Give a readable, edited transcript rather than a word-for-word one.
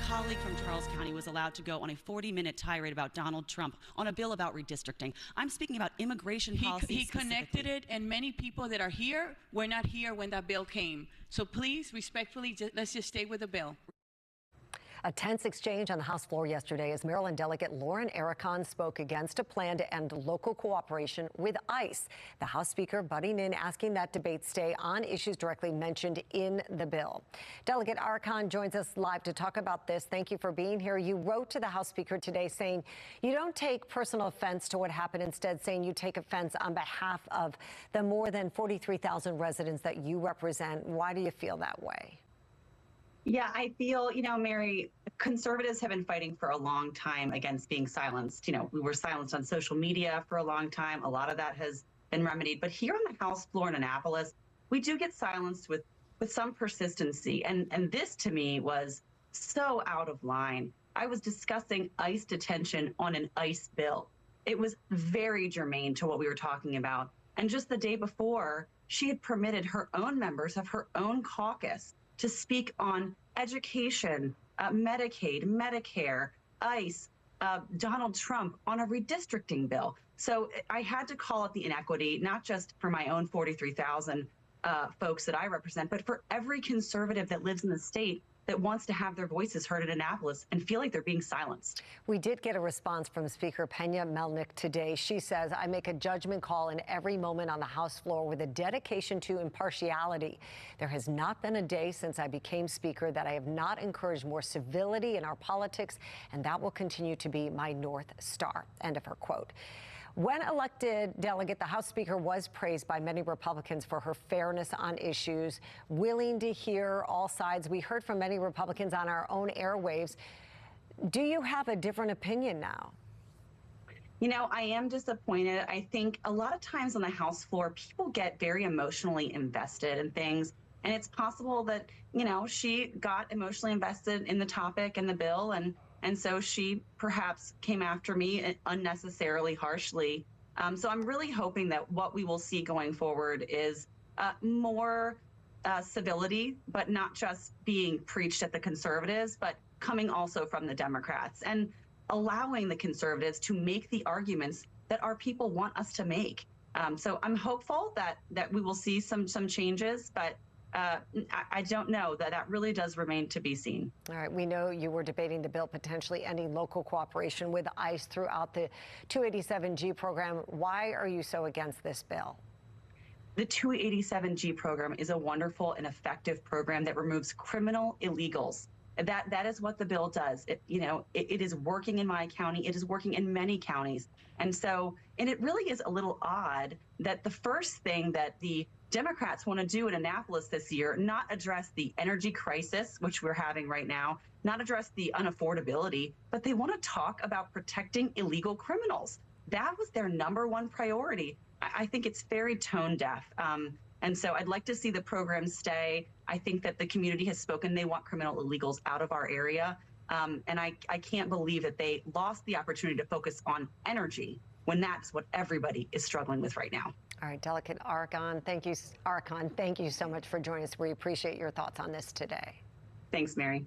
colleague from Charles County was allowed to go on a 40-minute tirade about Donald Trump on a bill about redistricting. I'm speaking about immigration policy. He connected it, and many people that are here were not here when that bill came. So please, respectfully, let's just stay with the bill. A tense exchange on the House floor yesterday as Maryland delegate Lauren Arikan spoke against a plan to end local cooperation with ICE. The House Speaker butting in, asking that debate stay on issues directly mentioned in the bill. Delegate Arikan joins us live to talk about this. Thank you for being here. You wrote to the House Speaker today saying you don't take personal offense to what happened, instead saying you take offense on behalf of the more than 43,000 residents that you represent. Why do you feel that way? Yeah, I feel, Mary, conservatives have been fighting for a long time against being silenced. We were silenced on social media for a long time. A lot of that has been remedied. But here on the House floor in Annapolis, we do get silenced with some persistency. And this, to me, was so out of line. I was discussing ICE detention on an ICE bill. It was very germane to what we were talking about. And just the day before, she had permitted her own members of her own caucus to speak on education, Medicaid, Medicare, ICE, Donald Trump on a redistricting bill. So I had to call out the inequity, not just for my own 43,000 folks that I represent, but for every conservative that lives in the state that wants to have their voices heard in Annapolis and feel like they're being silenced. We did get a response from Speaker Pena Melnick today. She says, I make a judgment call in every moment on the House floor with a dedication to impartiality. There has not been a day since I became Speaker that I have not encouraged more civility in our politics, and that will continue to be my North Star. End of her quote. When elected delegate, the House Speaker was praised by many Republicans for her fairness on issues, willing to hear all sides. We heard from many Republicans on our own airwaves. Do you have a different opinion now? I am disappointed. I think a lot of times on the House floor, people get very emotionally invested in things. And it's possible that, she got emotionally invested in the topic and the bill, and so she perhaps came after me unnecessarily harshly. So I'm really hoping that what we will see going forward is more civility, but not just being preached at the conservatives, but coming also from the Democrats and allowing the conservatives to make the arguments that our people want us to make. So I'm hopeful that we will see some changes, but I don't know. That really does remain to be seen. All right. We know you were debating the bill potentially ending local cooperation with ICE throughout the 287G program. Why are you so against this bill? The 287G program is a wonderful and effective program that removes criminal illegals. That is what the bill does. It is working in my county. It is working in many counties. And it really is a little odd that the first thing that the Democrats want to do in Annapolis this year, not address the energy crisis, which we're having right now, not address the unaffordability, but they want to talk about protecting illegal criminals. That was their #1 priority. I think it's very tone deaf. And so I'd like to see the program stay. I think that the community has spoken. They want criminal illegals out of our area. And I can't believe that they lost the opportunity to focus on energy when that's what everybody is struggling with right now. All right, Delegate Arikan, thank you so much for joining us. We appreciate your thoughts on this today. Thanks, Mary.